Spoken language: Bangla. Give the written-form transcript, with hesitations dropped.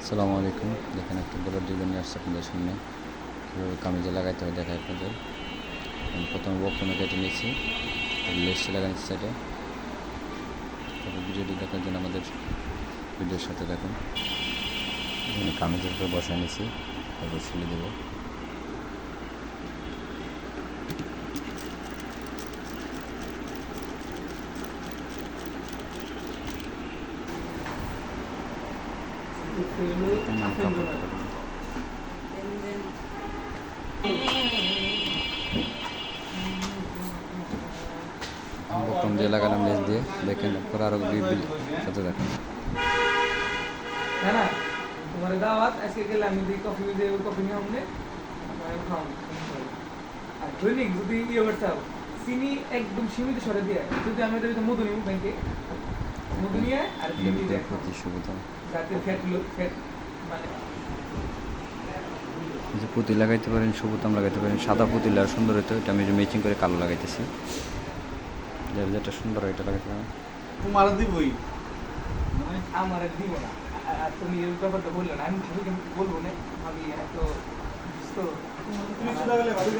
আসসালামু আলাইকুম। দেখেন একটা গলার ডিজাইন নিয়ে আসছে আপনাদের সামনে, কীভাবে কামিজে লাগাইতে হয় দেখায় আপনাদের। আমি প্রথমে বক্রমে কেটে নিয়েছি, লেসটা লাগাই নিচ্ছি সাইডে। তারপর ভিডিওটি দেখার জন্য আমাদের ভিডিওর সাথে দেখুন। এখানে কামিজের উপরে বসায় নিয়েছি, তারপর সিলে দেবো। বক্রম দিয়ে লাগালাম লেস দিয়ে, দেখেন পরে আরো সাথে দেখেন। है ना तुम्हारे दावत ऐसे के लामी दी कॉफी दे कॉफी नहीं हमने मैं खाऊं আর দৈনিক যদি ইয়ে করতে চিনি একদম সীমিত সরে দিয়ে যদি আমি এটা মধু নিই ব্যাংকে মধু নিয়ে আর চিনি দিয়ে প্রতি সুবিধা যাতে ফ্যাট মানে যে পুঁতি লাগাইতে পারেন, সবুতাম লাগাইতে পারেন, সাদা পুঁতি আর সুন্দর হতো। এটা আমি ম্যাচিং করে কালো লাগাইতেছি, যেটা সুন্দর হয় এটা লাগাইতে পারেন। তোমার দিবই আমার দিব না। আর তুমি এই ব্যাপারটা বললে না, আমি ভাবি বলবো না, আমি এত বুঝতো তুমি চলে গেলে ভাবি